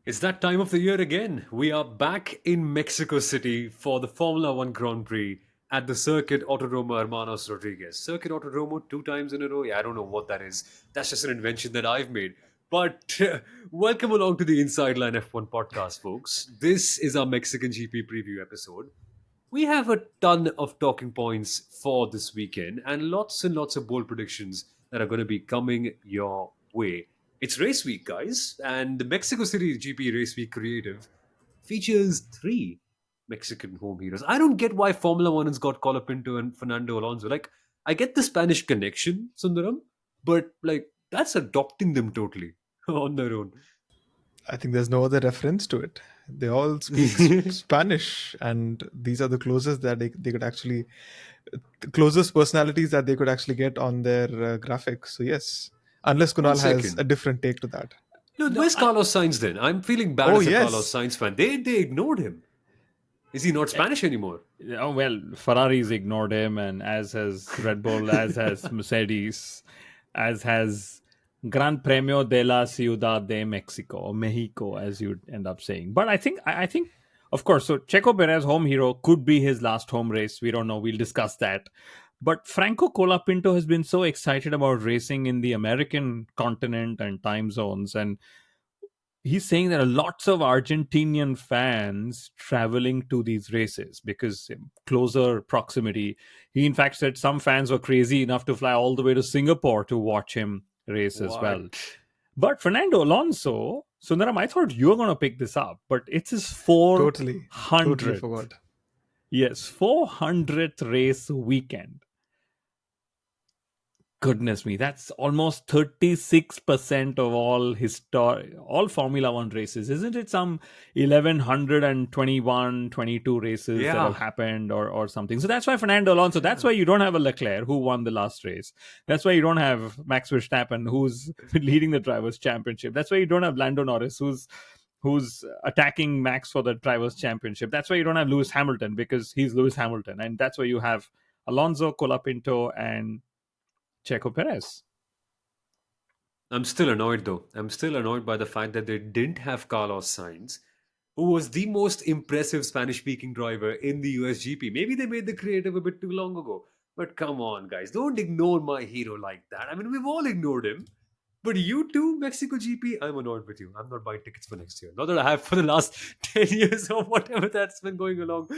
It's that time of the year again. We are back in Mexico City for the Formula One Grand Prix at the Circuit Autodromo Hermanos Rodriguez. Circuit Autodromo 2 times in a row? Yeah, I don't know what that is. That's just an invention that I've made. But welcome along to the Inside Line F1 podcast, folks. This is our Mexican GP preview episode. We have a ton of talking points for this weekend and lots of bold predictions that are going to be coming your way. It's race week, guys, and the Mexico City GP Race Week Creative features three Mexican home heroes. I don't get why Formula One has got Colapinto and Fernando Alonso. Like, I get the Spanish connection, Sundaram, but that's adopting them totally on their own. I think there's no other reference to it. They all speak Spanish, and these are the closest that they could actually, the closest personalities that they could actually get on their graphics. So yes, unless One Kunal has a second. different take to that. No, No, where's Carlos Sainz then? I'm feeling bad Oh as a Carlos yes, Sainz fan. They ignored him. Is he not Spanish anymore? oh, well, Ferrari's ignored him, and as has Red Bull, as has Mercedes, as has Gran Premio de la Ciudad de Mexico, or Mexico, as you'd end up saying. But I think, of course, so Checo Perez, home hero, could be his last home race. We don't know. We'll discuss that. But Franco Colapinto has been so excited about racing in the American continent and time zones, and he's saying there are lots of Argentinian fans traveling to these races because closer proximity. He, in fact, said some fans were crazy enough to fly all the way to Singapore to watch him race as well. What? But Fernando Alonso, Sundaram, I thought you were going to pick this up, but it's his totally 400th. forgot. Yes, 400th race weekend. Goodness me, that's almost 36% of all Formula One races. Isn't it some 1121, 22 races that have Yeah. happened or something? So that's why Fernando Alonso, that's why you don't have a Leclerc who won the last race. That's why you don't have Max Verstappen who's leading the Drivers' Championship. That's why you don't have Lando Norris who's attacking Max for the Drivers' Championship. That's why you don't have Lewis Hamilton because he's Lewis Hamilton. And that's why you have Alonso, Colapinto, and Checo Perez. I'm still annoyed though. I'm still annoyed by the fact that they didn't have Carlos Sainz, who was the most impressive Spanish speaking driver in the USGP. Maybe they made the creative a bit too long ago. But come on, guys, don't ignore my hero like that. I mean, we've all ignored him. But you too, Mexico GP, I'm annoyed with you. I'm not buying tickets for next year. Not that I have for the last 10 years or whatever that's been going along.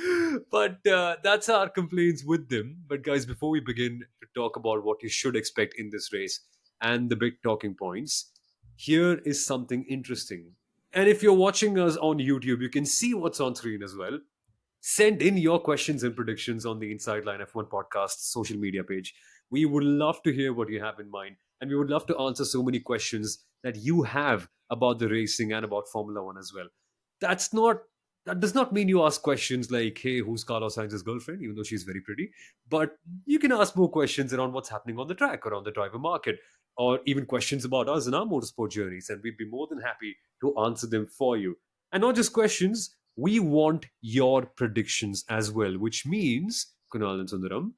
But that's our complaints with them. But guys, before we begin to talk about what you should expect in this race and the big talking points, here is something interesting. And if you're watching us on YouTube, you can see what's on screen as well. Send in your questions and predictions on the Inside Line F1 podcast social media page. We would love to hear what you have in mind, and we would love to answer so many questions that you have about the racing and about Formula One as well. That's not that does not mean you ask questions like, "Hey, who's Carlos Sainz's girlfriend?" Even though she's very pretty, but you can ask more questions around what's happening on the track, around the driver market, or even questions about us and our motorsport journeys, and we'd be more than happy to answer them for you. And not just questions, we want your predictions as well, which means, Kunal and Sundaram,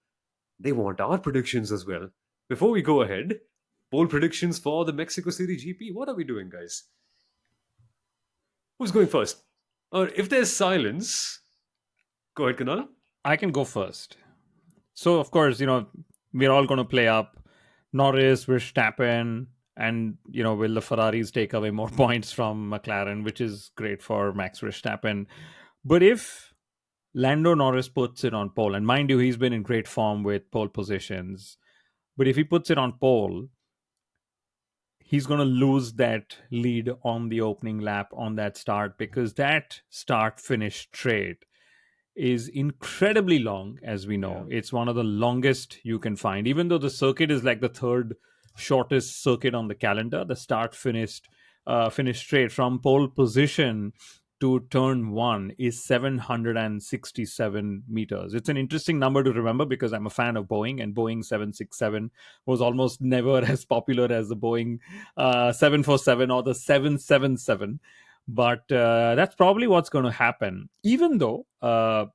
they want our predictions as well. Before we go ahead, bold predictions for the Mexico City GP. What are we doing, guys? Who's going first? Or if there's silence, go ahead, Kunal. I can go first. So, of course, we're all going to play up Norris, Verstappen, and, will the Ferraris take away more points from McLaren, which is great for Max Verstappen. But if Lando Norris puts it on pole, and mind you, he's been in great form with pole positions, but if he puts it on pole, he's going to lose that lead on the opening lap on that start because that start finish straight is incredibly long, as we know. Yeah. It's one of the longest you can find. Even though the circuit is like the third shortest circuit on the calendar, the start finish straight from pole position to turn one is 767 meters. It's an interesting number to remember because I'm a fan of Boeing, and Boeing 767 was almost never as popular as the Boeing 747 or the 777. But that's probably what's going to happen. Even though, I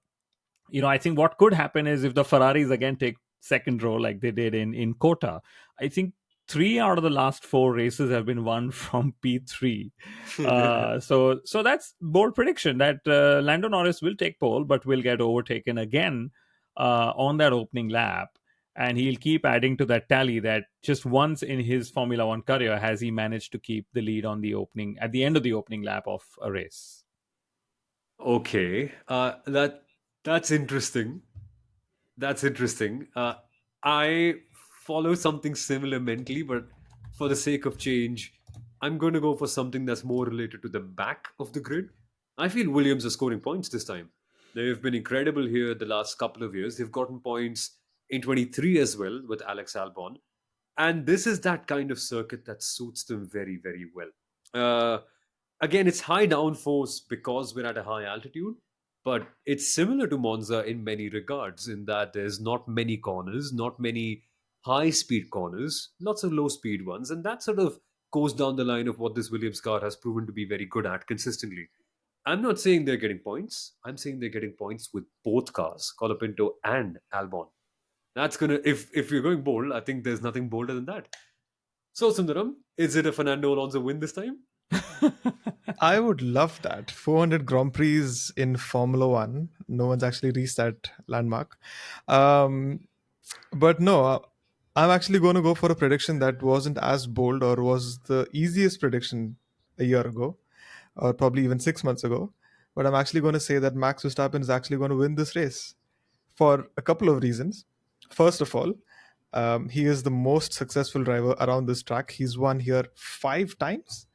think what could happen is if the Ferraris again take second row like they did in Kota, I think three out of the last four races have been won from P3. So that's bold prediction that Lando Norris will take pole, but will get overtaken again on that opening lap. And he'll keep adding to that tally that just once in his Formula One career has he managed to keep the lead on the opening at the end of the opening lap of a race. Okay, that's interesting. That's interesting. I follow something similar mentally, but for the sake of change, I'm going to go for something that's more related to the back of the grid. I feel Williams are scoring points this time. They've been incredible here the last couple of years. They've gotten points in 23 as well with Alex Albon. And this is that kind of circuit that suits them very, very well. Uh, Again, it's high downforce because we're at a high altitude, but it's similar to Monza in many regards, in that there's not many corners, not many high speed corners, lots of low speed ones, and that sort of goes down the line of what this Williams car has proven to be very good at consistently. I'm not saying they're getting points. I'm saying they're getting points with both cars, Colapinto and Albon. That's gonna if you're going bold, I think there's nothing bolder than that. So Sundaram, is it a Fernando Alonso win this time? I would love that. 400 Grand Prix in Formula One. No one's actually reached that landmark. Um, but no, I'm actually going to go for a prediction that wasn't as bold or was the easiest prediction a year ago, or probably even 6 months ago. But I'm actually going to say that Max Verstappen is actually going to win this race for a couple of reasons. First of all, he is the most successful driver around this track. He's won here 5 times,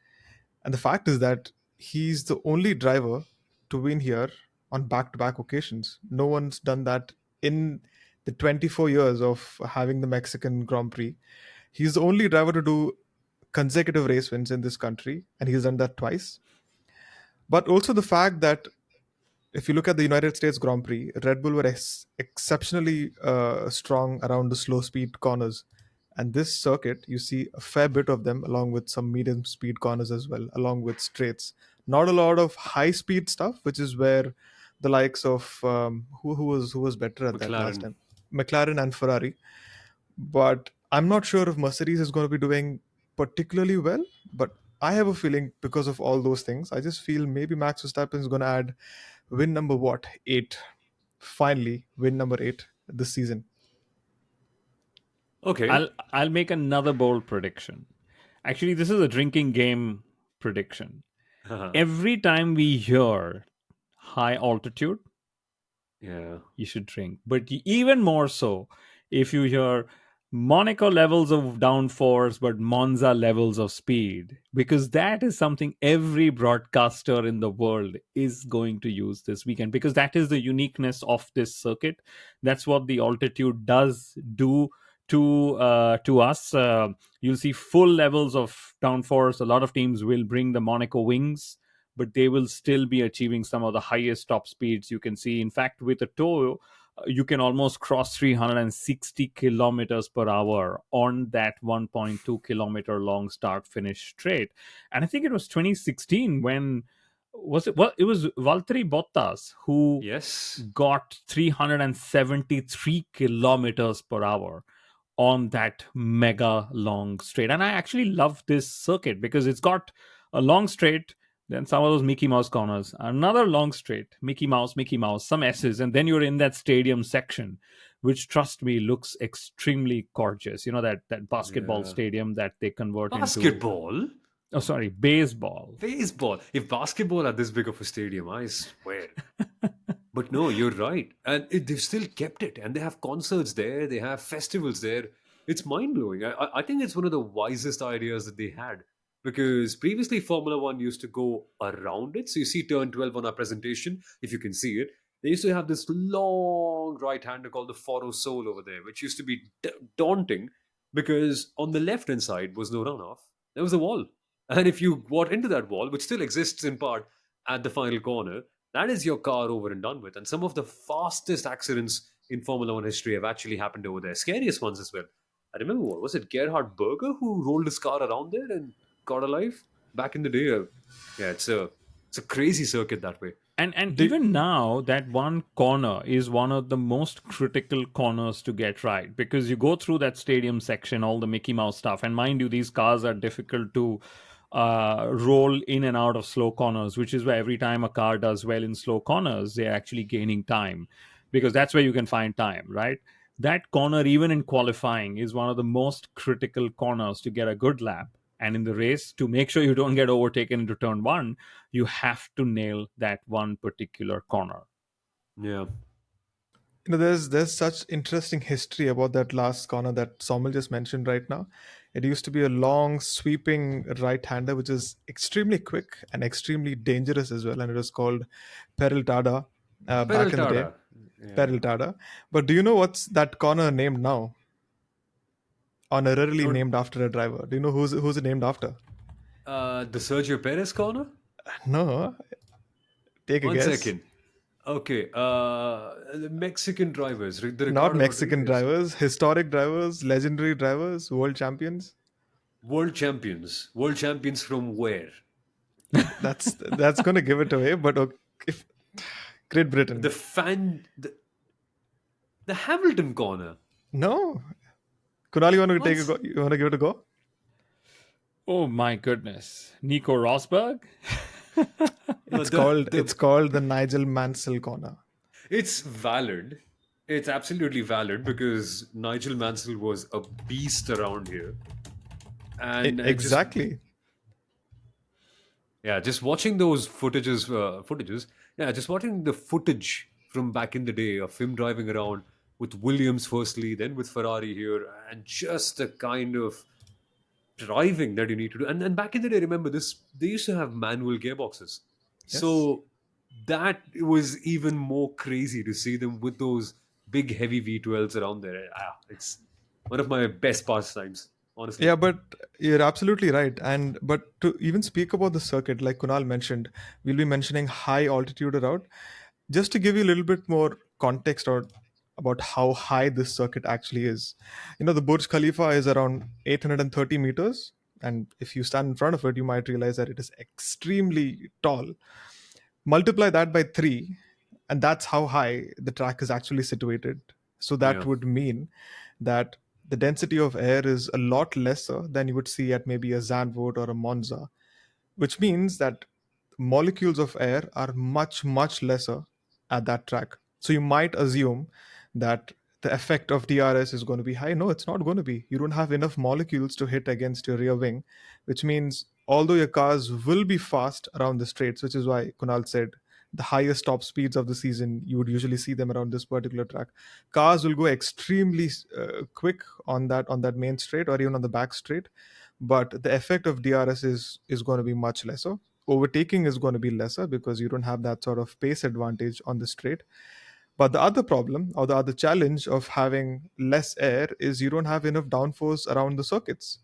and the fact is that he's the only driver to win here on back to back occasions. No one's done that in the 24 years of having the Mexican Grand Prix. He's the only driver to do consecutive race wins in this country, and he's done that twice. But also the fact that if you look at the United States Grand Prix, Red Bull were exceptionally strong around the slow speed corners. And this circuit, you see a fair bit of them, along with some medium speed corners as well, along with straights. Not a lot of high speed stuff, which is where the likes of who was better at that last McLaren. time, McLaren and Ferrari. But I'm not sure if Mercedes is going to be doing particularly well. But I have a feeling because of all those things, I just feel maybe Max Verstappen is going to add win number what? 8. Finally, win number 8 this season. Okay. I'll make another bold prediction. Actually, this is a drinking game prediction. Every time we hear high altitude, Yeah. you should drink. But even more so, if you hear Monaco levels of downforce, but Monza levels of speed, because that is something every broadcaster in the world is going to use this weekend, because that is the uniqueness of this circuit. That's what the altitude does do to us. You'll see full levels of downforce. A lot of teams will bring the Monaco wings, but they will still be achieving some of the highest top speeds you can see. In fact, with a tow, you can almost cross 360 kilometers per hour on that 1.2 kilometer long start finish straight. And I think it was 2016 when was it? Well, it was Valtteri Bottas who Yes. got 373 kilometers per hour on that mega long straight. And I actually love this circuit because it's got a long straight, then some of those Mickey Mouse corners, another long straight, Mickey Mouse, some S's, and then you're in that stadium section, which, trust me, looks extremely gorgeous. You know, that basketball Yeah. stadium that they convert into, Basketball? oh, sorry, baseball. Baseball. If basketball had this big of a stadium, I swear. But no, you're right. And they've still kept it. And they have concerts there, they have festivals there. It's mind blowing. I think it's one of the wisest ideas that they had. Because previously, Formula One used to go around it. So you see turn 12 on our presentation, if you can see it. They used to have this long right hander called the Foro Sol over there, which used to be daunting because on the left hand side was no runoff. There was a wall. And if you got into that wall, which still exists in part at the final corner, that is your car over and done with. And some of the fastest accidents in Formula One history have actually happened over there. Scariest ones as well. I remember, what was it, Gerhard Berger who rolled his car around there and got alive back in the day? Yeah, it's a crazy circuit that way. And Did, even now, that one corner is one of the most critical corners to get right, because you go through that stadium section, all the Mickey Mouse stuff, and mind you, these cars are difficult to roll in and out of slow corners, which is why every time a car does well in slow corners, they're actually gaining time, because that's where you can find time, right? That corner, even in qualifying, is one of the most critical corners to get a good lap. And in the race, to make sure you don't get overtaken into turn one, you have to nail that one particular corner. Yeah. there's such interesting history about that last corner that Soumil just mentioned right now. It used to be a long sweeping right-hander, which is extremely quick and extremely dangerous as well, and it was called Peraltada back in the day. Peraltada. Yeah. Peraltada. But do you know what's that corner named now? Honorarily Not named after a driver. Do you know who's it named after? the Sergio Perez corner? No, take a One guess. second. Okay. The Mexican drivers, the Not Ricardo Mexican Rodriguez. drivers, historic drivers, legendary drivers, world champions. World champions. World champions from where? That's going to give it away. But okay, if Great The Britain, fan. The Hamilton corner. no. Kunal, you want to take a Once. go? You want to give it a go? Oh my goodness. Nico Rosberg? No, It's called the Nigel Mansell corner. it's valid. It's absolutely valid because Nigel Mansell was a beast around here, and just Exactly. yeah, just watching those footages. Yeah, just watching the footage from back in the day of him driving around with Williams firstly, then with Ferrari here, and just the kind of driving that you need to do. And back in the day, remember this? They used to have manual gearboxes, Yes. so that was even more crazy to see them with those big heavy V12s around there. It's one of my best pastimes, honestly. Yeah, but you're absolutely right. And but to even speak about the circuit, like Kunal mentioned, we'll be mentioning high altitude route. Just to give you a little bit more context or about how high this circuit actually is. The Burj Khalifa is around 830 meters. And if you stand in front of it, you might realize that it is extremely tall. Multiply that by three, and that's how high the track is actually situated. So that Yeah, would mean that the density of air is a lot lesser than you would see at maybe a Zandvoort or a Monza, which means that molecules of air are much, much lesser at that track. So you might assume that the effect of DRS is going to be high. No, it's not going to be. You don't have enough molecules to hit against your rear wing, which means although your cars will be fast around the straights, which is why Kunal said the highest top speeds of the season, you would usually see them around this particular track. Cars will go extremely quick on that main straight or even on the back straight, but the effect of DRS is going to be much lesser. Overtaking is going to be lesser because you don't have that sort of pace advantage on the straight. But the other problem or the other challenge of having less air is you don't have enough downforce around the circuits,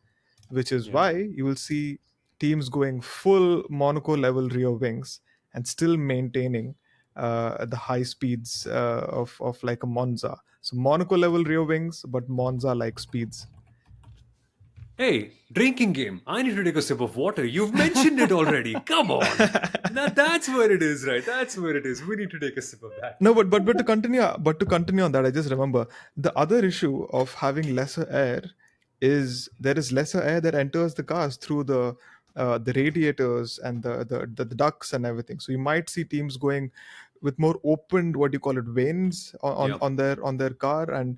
which is yeah. why you will see teams going full Monaco level rear wings and still maintaining the high speeds of like a Monza. So Monaco level rear wings, but Monza like speeds. Hey, drinking game. I need to take a sip of water. You've mentioned it already. Come on. That's where it is, right? That's where it is. We need to take a sip of that. No, but to continue on that, I just remember the other issue of having lesser air is there is lesser air that enters the cars through the radiators and the ducts and everything. So you might see teams going with more opened, what do you call it, veins on Yeah. on their on their car, and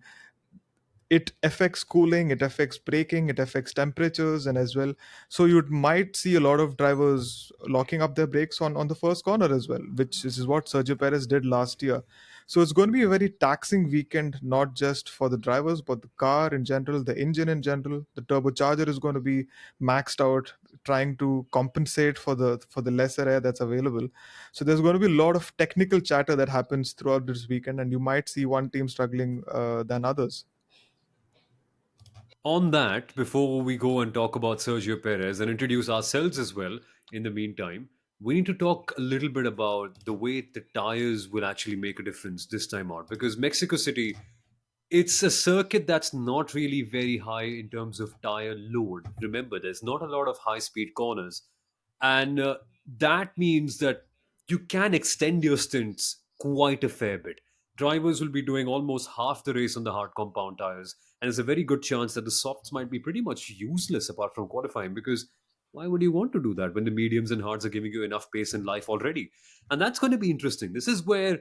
it affects cooling, it affects braking, it affects temperatures, and as well, so you might see a lot of drivers locking up their brakes on the first corner as well, which is what Sergio Perez did last year. So it's going to be a very taxing weekend, not just for the drivers but the car in general, the engine in general. The turbocharger is going to be maxed out, trying to compensate for the lesser air that's available. So there's going to be a lot of technical chatter that happens throughout this weekend, and you might see one team struggling than others. On that, before we go and talk about Sergio Perez and introduce ourselves as well, in the meantime, we need to talk a little bit about the way the tires will actually make a difference this time out. Because Mexico City, it's a circuit that's not really very high in terms of tire load. Remember, there's not a lot of high speed corners. And that means that you can extend your stints quite a fair bit. Drivers will be doing almost half the race on the hard compound tires, and there's a very good chance that the softs might be pretty much useless apart from qualifying, because why would you want to do that when the mediums and hards are giving you enough pace in life already? And that's going to be interesting. This is where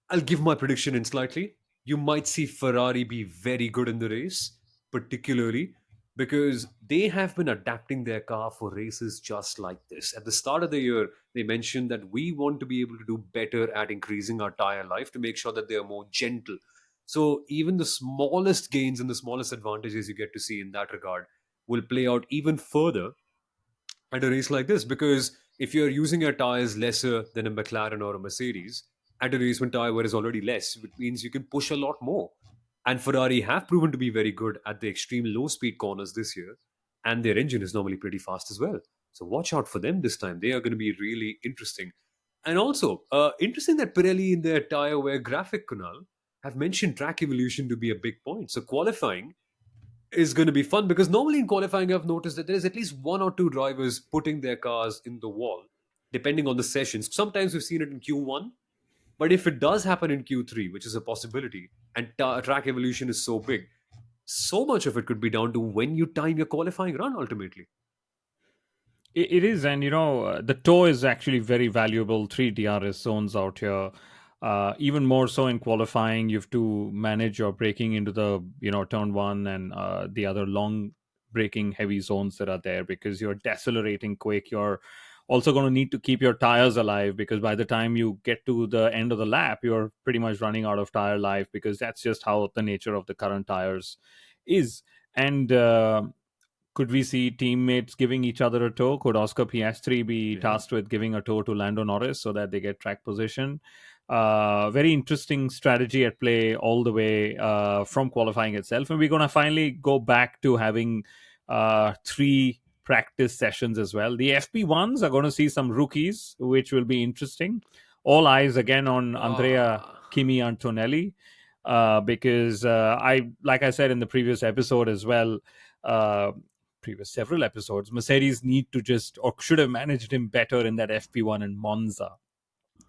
I'll give my prediction in slightly. You might see Ferrari be very good in the race, particularly because they have been adapting their car for races just like this. At the start of the year, they mentioned that we want to be able to do better at increasing our tire life to make sure that they are more gentle. So, even the smallest gains and the smallest advantages you get to see in that regard will play out even further at a race like this, because if you're using your tires lesser than a McLaren or a Mercedes at a race when tire wear is already less, which means you can push a lot more. And Ferrari have proven to be very good at the extreme low speed corners this year, and their engine is normally pretty fast as well. So watch out for them this time. They are going to be really interesting. And also, interesting that Pirelli in their tire wear graphic, Kunal, have mentioned track evolution to be a big point. So qualifying is going to be fun, because normally in qualifying, I've noticed that there's at least one or two drivers putting their cars in the wall, depending on the sessions. Sometimes we've seen it in Q1, but if it does happen in Q3, which is a possibility, and track evolution is so big, so much of it could be down to when you time your qualifying run ultimately. It is, and the toe is actually very valuable. Three DRS zones out here. Even more so in qualifying, you have to manage your braking into the turn one and the other long braking heavy zones that are there, because you're decelerating quick. You're also going to need to keep your tires alive, because by the time you get to the end of the lap, you're pretty much running out of tire life, because that's just how the nature of the current tires is. And could we see teammates giving each other a tow? Could Oscar Piastri be Yeah. tasked with giving a tow to Lando Norris so that they get track position? Very interesting strategy at play all the way from qualifying itself. And we're going to finally go back to having three practice sessions as well. The FP1s are going to see some rookies, which will be interesting. All eyes again on Andrea Ah. Kimi Antonelli. Because like I said in the previous episode as well, uh, previous several episodes, Mercedes need to just, or should have managed him better in that FP1 in Monza.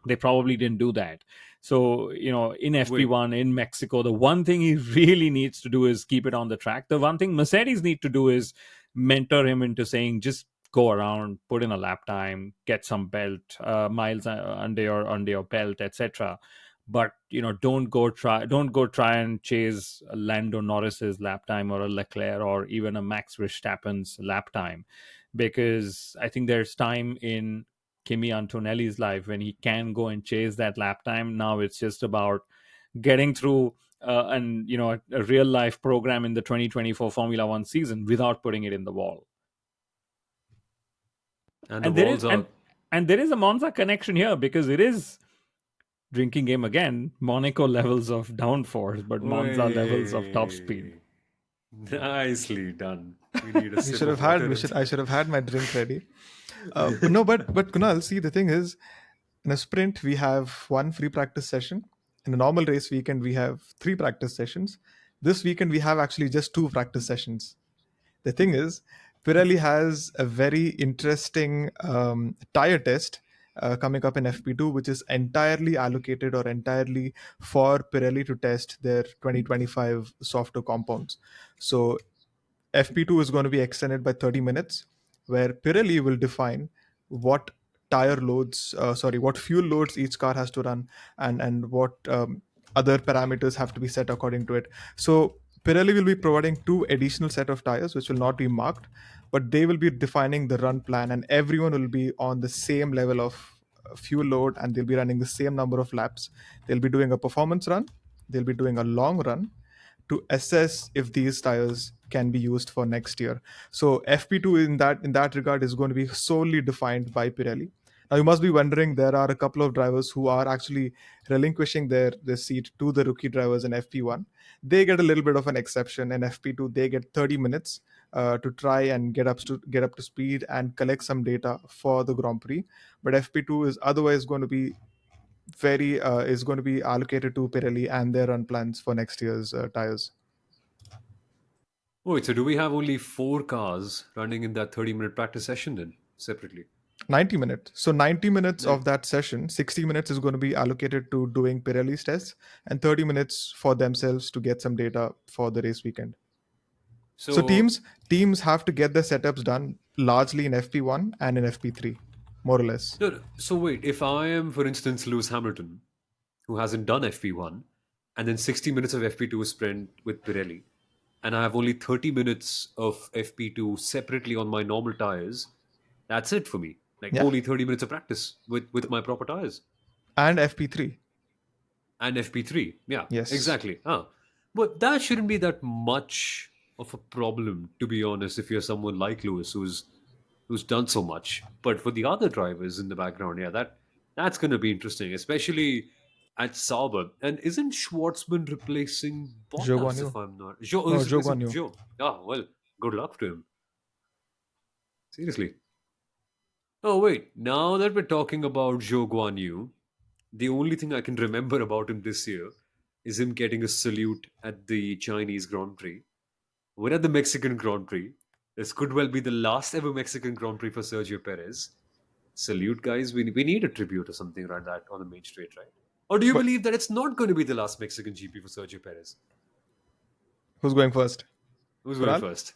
They probably didn't do that. So, in Wait. FP1 in Mexico, the one thing he really needs to do is keep it on the track. The one thing Mercedes need to do is mentor him into saying, just go around, put in a lap time, get some belt miles under your belt, etc. But don't go try and chase a Lando Norris's lap time, or a Leclerc, or even a Max Verstappen's lap time, because I think there's time in Kimi Antonelli's life when he can go and chase that lap time. Now it's just about getting through a real life program in the 2024 Formula One season without putting it in the wall. And the And there is walls are. and there is a Monza connection here, because it is drinking game again. Monaco levels of downforce, but Monza levels of top speed. Way. Nicely done. We need a We sip should have of had. water. We should. I should have had my drink ready. No, but Kunal, see, the thing is, in a sprint we have one free practice session. In a normal race weekend we have three practice sessions. This weekend we have actually just two practice sessions. The thing is, Pirelli has a very interesting tire test coming up in FP2, which is entirely allocated or entirely for Pirelli to test their 2025 softer compounds. So FP2 is going to be extended by 30 minutes, where Pirelli will define what what fuel loads each car has to run, and what other parameters have to be set according to it. So Pirelli will be providing two additional set of tires, which will not be marked, but they will be defining the run plan, and everyone will be on the same level of fuel load, and they'll be running the same number of laps. They'll be doing a performance run, they'll be doing a long run, to assess if these tires can be used for next year. So FP2 in that regard is going to be solely defined by Pirelli. Now you must be wondering, there are a couple of drivers who are actually relinquishing their seat to the rookie drivers in FP1. They get a little bit of an exception. In FP2 they get 30 minutes to try and get up to speed and collect some data for the Grand Prix. But FP2 is otherwise going to be very is going to be allocated to Pirelli and their run plans for next year's tires. Wait, so do we have only four cars running in that 30-minute practice session then, separately? 90 minutes. So 90 minutes Like, of that session, 60 minutes is going to be allocated to doing Pirelli's tests and 30 minutes for themselves to get some data for the race weekend. So so teams have to get their setups done largely in FP1 and in FP3, more or less. no, no. So wait, if I am, for instance, Lewis Hamilton, who hasn't done FP1, and then 60 minutes of FP2 is spent with Pirelli, and I have only 30 minutes of FP2 separately on my normal tires, that's it for me. Like Yeah. only 30 minutes of practice with my proper tires. And FP3. And FP3. Yeah, Yes. exactly. But that shouldn't be that much of a problem, to be honest, if you're someone like Lewis who's done so much. But for the other drivers in the background, yeah, that's going to be interesting, especially at Sauber. And isn't Schwartzman replacing Zhou Bottas? Guanyu. If I'm not, Joe No, is Zhou replacing Guanyu. Joe. Ah, well, good luck to him. Seriously. Oh wait, now that we're talking about Zhou Guanyu, the only thing I can remember about him this year is him getting a salute at the Chinese Grand Prix. We're at the Mexican Grand Prix. This could well be the last ever Mexican Grand Prix for Sergio Perez. Salute, guys. We need a tribute or something like that on the main straight, right? Or do you But believe that it's not going to be the last Mexican GP for Sergio Perez? who's going first? Who's going Kunal? first?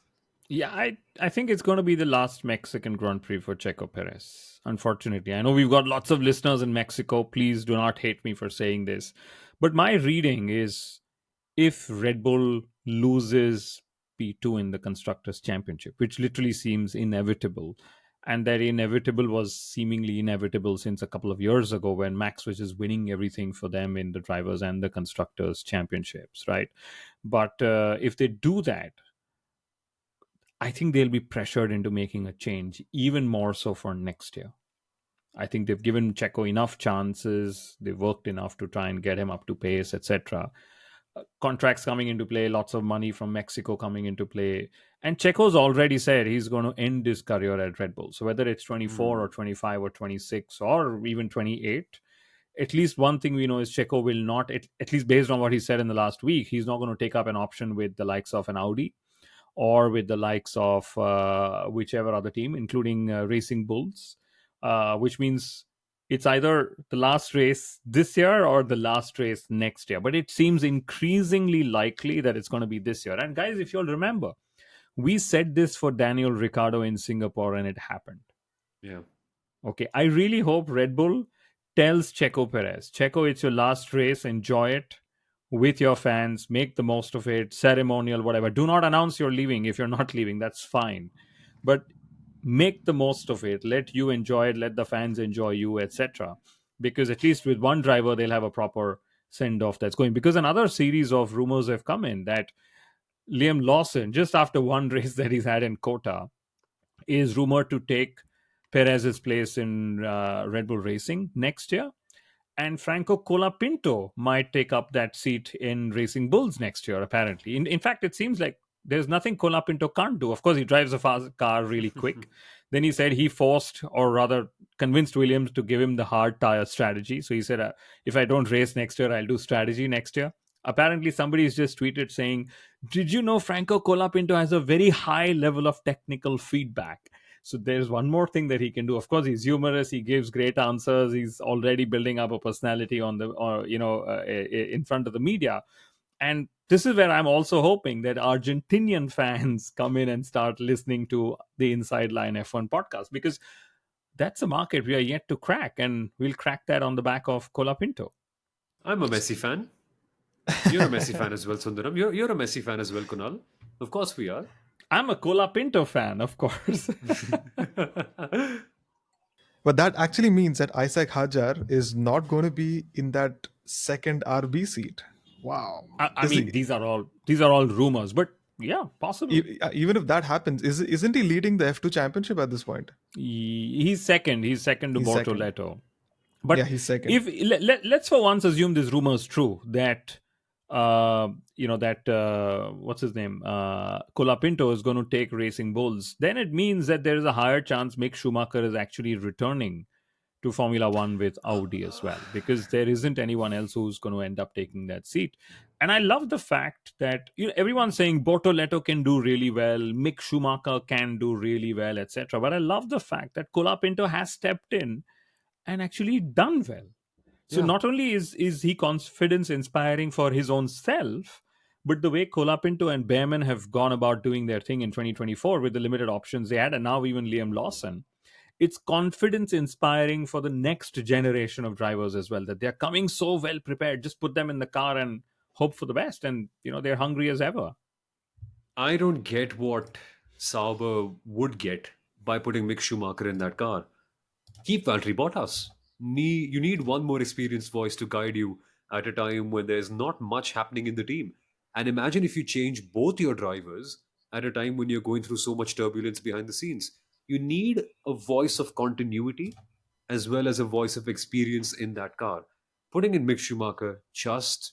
Yeah, I think it's going to be the last Mexican Grand Prix for Checo Perez. Unfortunately, I know we've got lots of listeners in Mexico. Please do not hate me for saying this. But my reading is if Red Bull loses P2 in the Constructors Championship, which literally seems inevitable, and that inevitable was seemingly inevitable since a couple of years ago when Max was just winning everything for them in the Drivers and the Constructors Championships, right? But if they do that, I think they'll be pressured into making a change, even more so for next year. I think they've given Checo enough chances. They've worked enough to try and get him up to pace, etc. Contracts coming into play, lots of money from Mexico coming into play. And Checo's already said he's going to end his career at Red Bull. So whether it's 24 or Hmm. 25 or 26 or even 28, at least one thing we know is Checo will not, at least based on what he said in the last week, he's not going to take up an option with the likes of an Audi or with the likes of whichever other team, including Racing Bulls, which means it's either the last race this year or the last race next year. But it seems increasingly likely that it's going to be this year. And guys, if you'll remember, we said this for Daniel Ricciardo in Singapore and it happened. Yeah. Okay, I really hope Red Bull tells Checo Perez, Checo, it's your last race, enjoy it with your fans, make the most of it, ceremonial, whatever. Do not announce you're leaving if you're not leaving, that's fine. But make the most of it, let you enjoy it, let the fans enjoy you, etc. Because at least with one driver, they'll have a proper send off that's going. Because another series of rumors have come in that Liam Lawson, just after one race that he's had in Kota, is rumored to take Perez's place in Red Bull Racing next year. And Franco Colapinto might take up that seat in Racing Bulls next year, apparently. In fact, it seems like there's nothing Colapinto can't do. Of course, he drives a fast car really quick. Then he said he forced, or rather convinced Williams to give him the hard tire strategy. So he said, if I don't race next year, I'll do strategy next year. Apparently, somebody's just tweeted saying, did you know Franco Colapinto has a very high level of technical feedback? So there's one more thing that he can do. Of course, he's humorous. He gives great answers. He's already building up a personality on the, or in front of the media. And this is where I'm also hoping that Argentinian fans come in and start listening to the Inside Line F1 podcast, because that's a market we are yet to crack, and we'll crack that on the back of Colapinto. I'm a Messi fan. You're a Messi fan as well, Sundaram. You're a Messi fan as well, Kunal. Of course we are. I'm a Colapinto fan, of course. But that actually means that Isaac Hajar is not going to be in that second RB seat. Wow. I Is mean, he, these are all rumors, but yeah, possible. even if that happens, isn't he leading the F2 championship at this point? He's second. He's second to He's second. Bortoleto. Yeah, But he's second. if let's for once assume this rumor is true, that what's his name, Colapinto is going to take Racing Bulls, then it means that there is a higher chance Mick Schumacher is actually returning to Formula One with Audi as well, because there isn't anyone else who's going to end up taking that seat. And I love the fact that everyone's saying Bortoletto can do really well, Mick Schumacher can do really well, etc. But I love the fact that Colapinto has stepped in and actually done well. So Yeah. not only is he confidence inspiring for his own self, but the way Colapinto and Behrman have gone about doing their thing in 2024 with the limited options they had, and now even Liam Lawson, it's confidence inspiring for the next generation of drivers as well, that they're coming so well prepared. Just put them in the car and hope for the best, and they're hungry as ever. I don't get what Sauber would get by putting Mick Schumacher in that car. Keep Valtteri Bottas. You need one more experienced voice to guide you at a time when there's not much happening in the team. And imagine if you change both your drivers at a time when you're going through so much turbulence behind the scenes. You need a voice of continuity as well as a voice of experience in that car. Putting in Mick Schumacher just,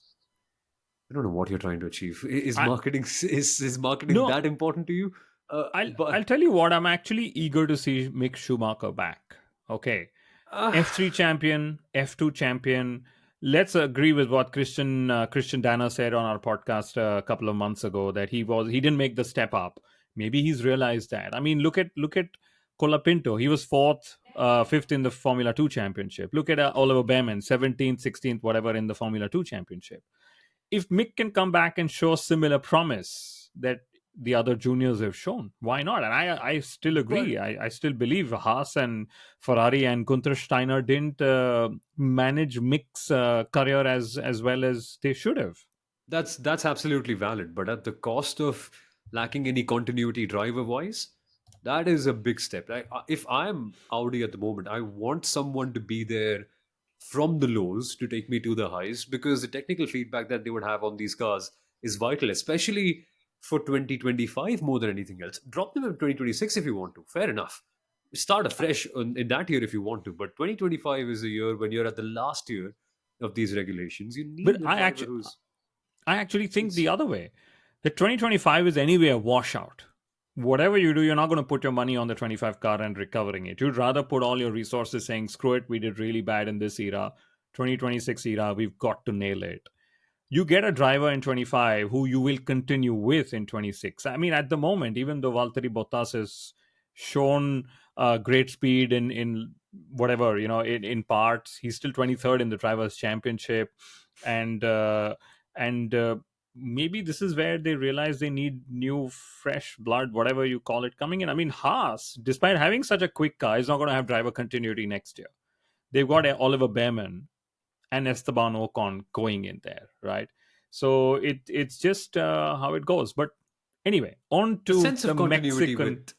I don't know what you're trying to achieve. Is I marketing is marketing no that important to you? I'll But tell you what, I'm actually eager to see Mick Schumacher back. Okay, uh, F3 champion, F2 champion. Let's agree with what Christian Danner said on our podcast a couple of months ago, that he didn't make the step up. Maybe he's realized that. I mean, look at Colapinto. He was fourth, fifth in the Formula Two championship. Look at Oliver Behrman, 17th, 16th, whatever in the Formula Two championship. If Mick can come back and show similar promise that the other juniors have shown, why not? And I still but agree. I still believe Haas and Ferrari and Gunther Steiner didn't manage Mick's career as well as they should have. that's absolutely valid, but at the cost of lacking any continuity driver wise, that is a big step. If I'm Audi at the moment, I want someone to be there from the lows to take me to the highs, because the technical feedback that they would have on these cars is vital, especially for 2025 more than anything else. Drop them in 2026 if you want to. Fair enough. Start afresh in that year if you want to, but 2025 is a year when you're at the last year of these regulations. You But need a driver who's I actually think the it's other way. The 2025 is anyway a washout. Whatever you do, you're not going to put your money on the 25 car and recovering it. You'd rather put all your resources saying, screw it, we did really bad in this era. 2026 era, we've got to nail it. You get a driver in 25 who you will continue with in 26. I mean, at the moment, even though Valtteri Bottas has shown great speed in whatever, in parts, he's still 23rd in the Drivers' Championship. And, and, maybe this is where they realize they need new, fresh blood, whatever you call it, coming in. I mean, Haas, despite having such a quick car, is not going to have driver continuity next year. They've got Oliver Behrman and Esteban Ocon going in there, right? So it's just how it goes. But anyway, on a to sense the of continuity Mexican with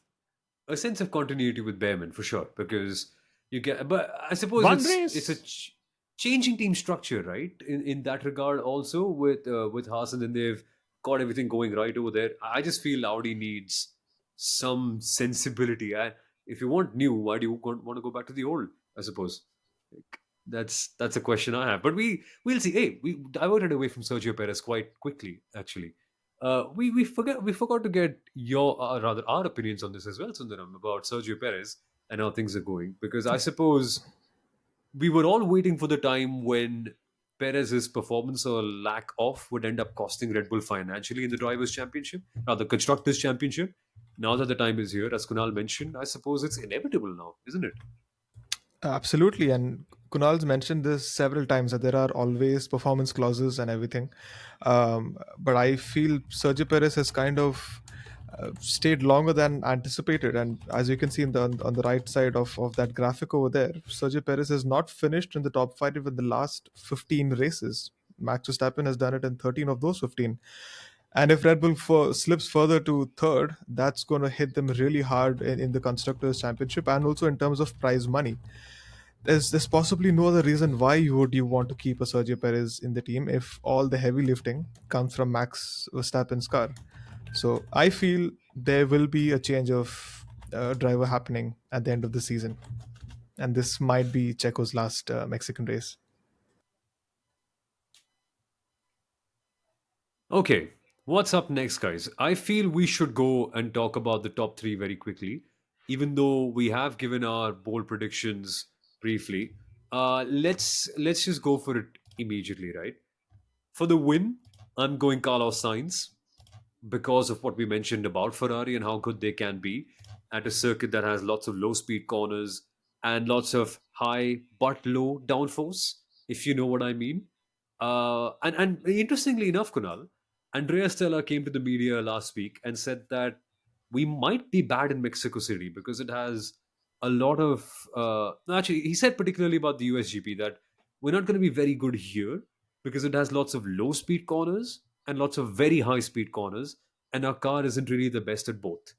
a sense of continuity with Behrman for sure, because you get. But I suppose one it's a race. changing team structure, right? In that regard, also with Haas, and then they've got everything going right over there. I just feel Audi needs some sensibility. If you want new, why do you want to go back to the old? I suppose. Like, that's a question I have. But we'll see. Hey, we diverted away from Sergio Perez quite quickly, actually. We forgot to get your rather our opinions on this as well, Sundaram, about Sergio Perez and how things are going. Because I suppose we were all waiting for the time when Perez's performance or lack of would end up costing Red Bull financially in the Drivers' Championship, or the Constructors' Championship. Now that the time is here, as Kunal mentioned, I suppose it's inevitable now, isn't it? Absolutely, and Kunal's mentioned this several times that there are always performance clauses and everything. But I feel Sergio Perez has kind of stayed longer than anticipated, and as you can see on the right side of that graphic over there, Sergio Perez has not finished in the top five in the last 15 races. Max Verstappen has done it in 13 of those 15. And if Red Bull slips further to third, that's going to hit them really hard in the Constructors' Championship and also in terms of prize money. There's possibly no other reason why would you want to keep a Sergio Perez in the team if all the heavy lifting comes from Max Verstappen's car. So I feel there will be a change of driver happening at the end of the season, and this might be Checo's last Mexican race. Okay, what's up next, guys? I feel we should go and talk about the top three very quickly, even though we have given our bold predictions briefly. Let's just go for it immediately, right? For the win, I'm going Carlos Sainz because of what we mentioned about Ferrari and how good they can be at a circuit that has lots of low speed corners and lots of high but low downforce, if you know what I mean. And interestingly enough, Kunal, Andrea Stella came to the media last week and said that we might be bad in Mexico City because it has a lot of. No, actually, he said particularly about the USGP that we're not going to be very good here because it has lots of low speed corners and lots of very high speed corners, and our car isn't really the best at both.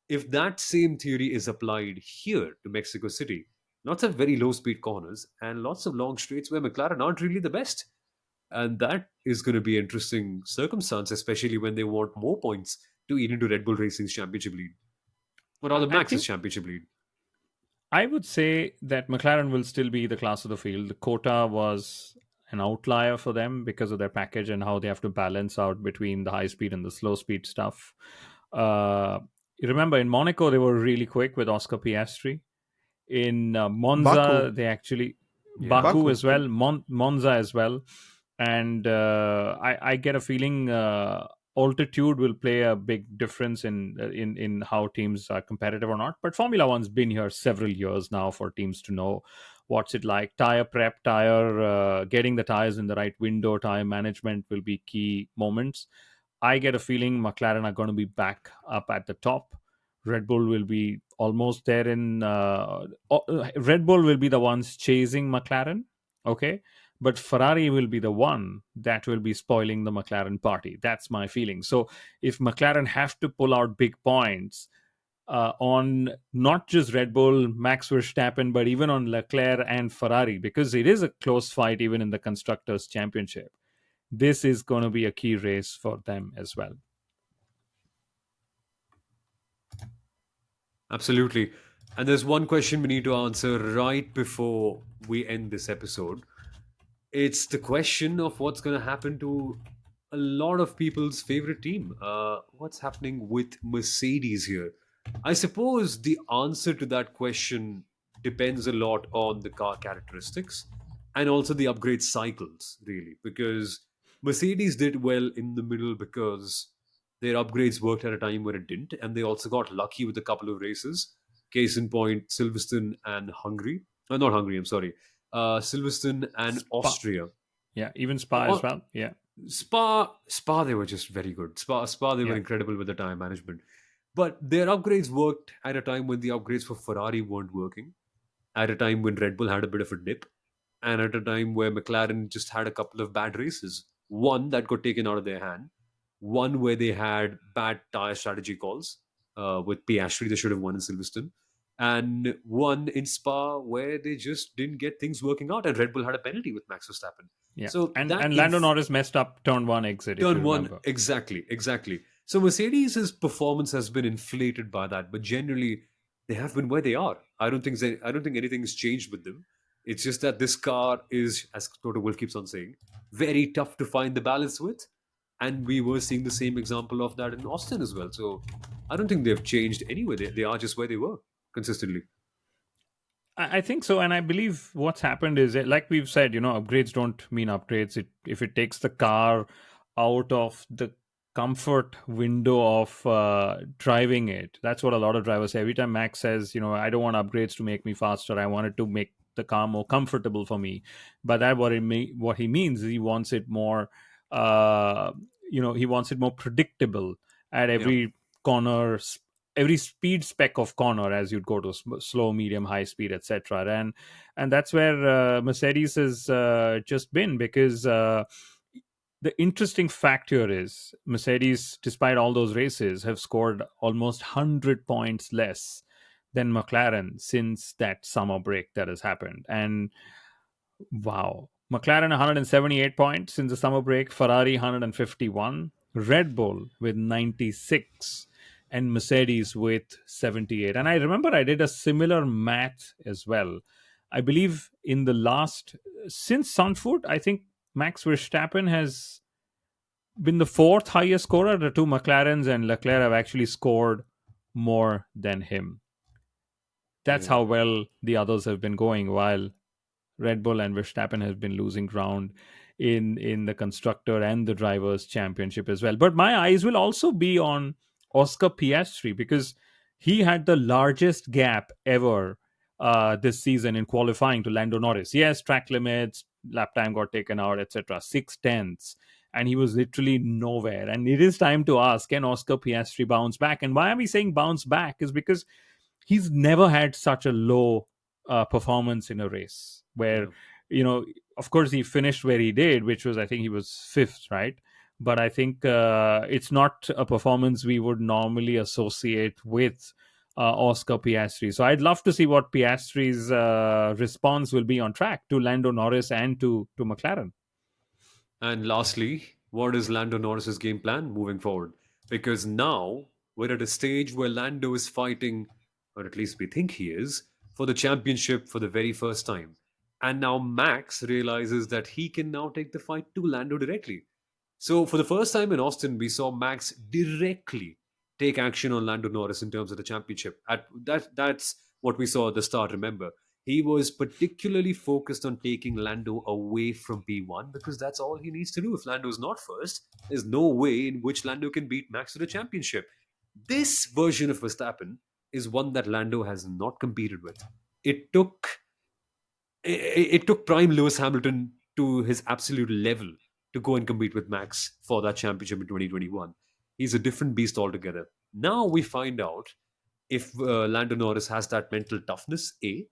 If that same theory is applied here to Mexico City, lots of very low speed corners and lots of long straights where McLaren aren't really the best. And that is going to be interesting circumstance, especially when they want more points to eat into Red Bull Racing's championship lead, or I rather I Max's think championship lead. I would say that McLaren will still be the class of the field. The quota was an outlier for them because of their package and how they have to balance out between the high speed and the slow speed stuff. Uh, you remember in Monaco, they were really quick with Oscar Piastri. In Baku. Monza, they actually Yeah. Baku Baku. as well, Monza as well, and I get a feeling altitude will play a big difference in how teams are competitive or not. But Formula One's been here several years now for teams to know what's it like. Tire prep, tire getting the tires in the right window, tire management will be key moments. I get a feeling McLaren are going to be back up at the top. Red Bull will be almost there in. Red Bull will be the ones chasing McLaren, okay, but Ferrari will be the one that will be spoiling the McLaren party. That's my feeling. So if McLaren have to pull out big points on not just Red Bull, Max Verstappen, but even on Leclerc and Ferrari, because it is a close fight even in the Constructors Championship, this is going to be a key race for them as well. Absolutely. And there's one question we need to answer right before we end this episode. It's the question of what's going to happen to a lot of people's favorite team. What's happening with Mercedes here? I suppose the answer to that question depends a lot on the car characteristics and also the upgrade cycles, really, because Mercedes did well in the middle because their upgrades worked at a time when it didn't, and they also got lucky with a couple of races. Case in point, Silverstone and Hungary. Not Hungary, I'm sorry. Silverstone and Spa, Austria. yeah, even Spa as O- well. Yeah, Spa, they were just very good. Spa, they were yeah, incredible with the tire management. But their upgrades worked at a time when the upgrades for Ferrari weren't working, at a time when Red Bull had a bit of a dip, and at a time where McLaren just had a couple of bad races. One that got taken out of their hand, one where they had bad tire strategy calls with Piastri, they should have won in Silverstone, and one in Spa where they just didn't get things working out, and Red Bull had a penalty with Max Verstappen. yeah. So that And Lando Norris messed up turn one exit, if you Turn one, remember. exactly. So Mercedes' performance has been inflated by that, but generally they have been where they are. I don't think anything has changed with them. It's just that this car is, as Toto Wolff keeps on saying, very tough to find the balance with, and we were seeing the same example of that in Austin as well. So I don't think they've changed anyway. They are just where they were consistently. I think so, and I believe what's happened is, like we've said, upgrades don't mean upgrades. If it takes the car out of the comfort window of driving it, that's what a lot of drivers say. Every time Max says, I don't want upgrades to make me faster. I want it to make the car more comfortable for me. But that what he means is he wants it more, uh, he wants it more predictable at Yeah. every corner, every speed spec of corner as you'd go to slow, medium, high speed, etc. And that's where Mercedes has just been, because the interesting fact here is Mercedes, despite all those races, have scored almost 100 points less than McLaren since that summer break that has happened. And wow. McLaren 178 points in the summer break, Ferrari 151, Red Bull with 96, and Mercedes with 78. And I remember I did a similar math as well. I believe in the last, since Sunfoot, I think Max Verstappen has been the fourth highest scorer. The two McLarens and Leclerc have actually scored more than him. That's Yeah. how well the others have been going, while Red Bull and Verstappen have been losing ground. in the constructor and the drivers championship as well. But my eyes will also be on Oscar Piastri, because he had the largest gap ever this season in qualifying to Lando Norris. Yes, track limits, lap time got taken out, etc. 6 tenths, and he was literally nowhere. And it is time to ask, can Oscar Piastri bounce back? And why are we saying bounce back? Is because he's never had such a low performance in a race where, Yeah. of course he finished where he did, which was, I think he was fifth, right? But I think it's not a performance we would normally associate with Oscar Piastri. So I'd love to see what Piastri's response will be on track to Lando Norris and to McLaren. And lastly, what is Lando Norris's game plan moving forward? Because now we're at a stage where Lando is fighting, or at least we think he is, for the championship for the very first time. And now Max realizes that he can now take the fight to Lando directly. So for the first time in Austin, we saw Max directly take action on Lando Norris in terms of the championship. That's what we saw at the start. Remember, he was particularly focused on taking Lando away from P1 because that's all he needs to do. If Lando is not first, there's no way in which Lando can beat Max to the championship. This version of Verstappen is one that Lando has not competed with. It took it took prime Lewis Hamilton to his absolute level to go and compete with Max for that championship in 2021. He's a different beast altogether. Now we find out if Lando Norris has that mental toughness, A,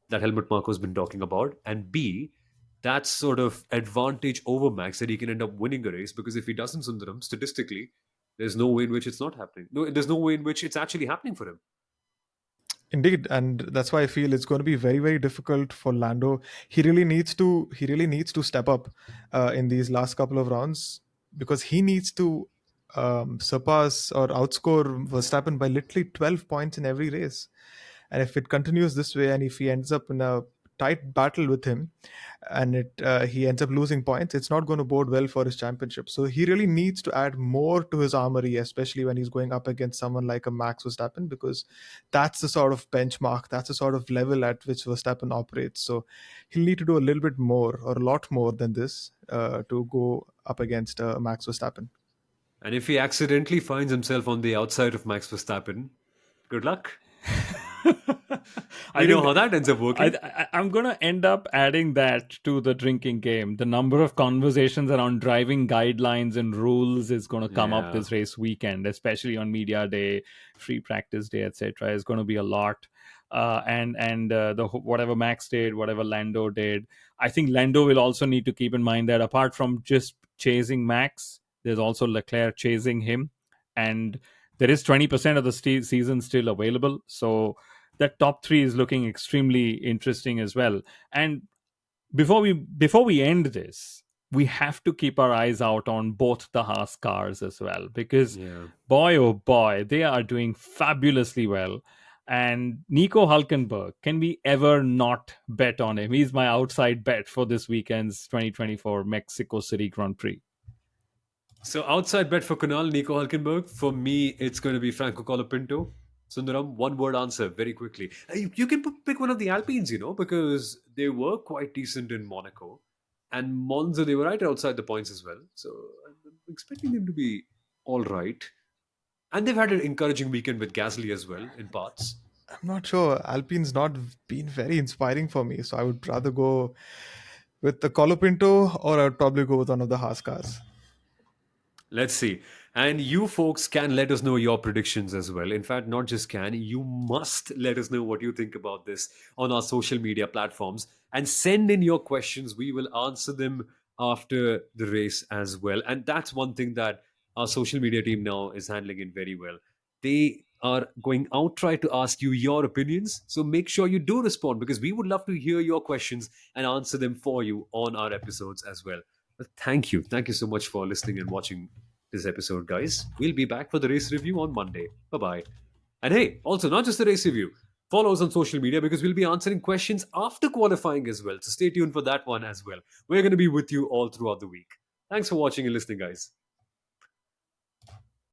that Helmut Marko's been talking about, and B, that sort of advantage over Max that he can end up winning a race, because if he doesn't, Sundaram, statistically, there's no way in which it's not happening. No, there's no way in which it's actually happening for him. Indeed, and that's why I feel it's going to be very, very difficult for Lando. He really needs to step up in these last couple of rounds, because he needs to surpass or outscore Verstappen by literally 12 points in every race. And if it continues this way, and if he ends up in a tight battle with him, and he ends up losing points, it's not going to bode well for his championship. So he really needs to add more to his armory, especially when he's going up against someone like a Max Verstappen, because that's the sort of benchmark, that's the sort of level at which Verstappen operates. So he'll need to do a little bit more, or a lot more than this, to go up against Max Verstappen. And if he accidentally finds himself on the outside of Max Verstappen, good luck. I We know think how that ends up working. I'm going to end up adding that to the drinking game. The number of conversations around driving guidelines and rules is going to come up Yeah. this race weekend, especially on media day, free practice day, etc. Is going to be a lot. And whatever Max did, whatever Lando did, I think Lando will also need to keep in mind that apart from just chasing Max, there's also Leclerc chasing him, and there is 20% of the season still available. So that top three is looking extremely interesting as well. And before we end this, we have to keep our eyes out on both the Haas cars as well, because Yeah. boy oh boy, they are doing fabulously well. And Nico Hulkenberg, can we ever not bet on him? He's my outside bet for this weekend's 2024 Mexico City Grand Prix. So outside bet for Kunal, Nico Hulkenberg. For me, it's going to be Franco Colapinto. Sundaram, one word answer very quickly. You can pick one of the Alpines, because they were quite decent in Monaco. And Monza, they were right outside the points as well. So I'm expecting them to be all right. And they've had an encouraging weekend with Gasly as well in parts. I'm not sure. Alpine's not been very inspiring for me, so I would rather go with the Colopinto, or I would probably go with one of the Haas cars. Let's see. And you folks can let us know your predictions as well. In fact, not just can, you must let us know what you think about this on our social media platforms and send in your questions. We will answer them after the race as well. And that's one thing that our social media team now is handling it very well. They are going out try to ask you your opinions. So make sure you do respond, because we would love to hear your questions and answer them for you on our episodes as well. But thank you. Thank you so much for listening and watching this episode, guys. We'll be back for the race review on Monday. Bye bye. And hey, also, not just the race review, follow us on social media, because we'll be answering questions after qualifying as well. So stay tuned for that one as well. We're going to be with you all throughout the week. Thanks for watching and listening, guys.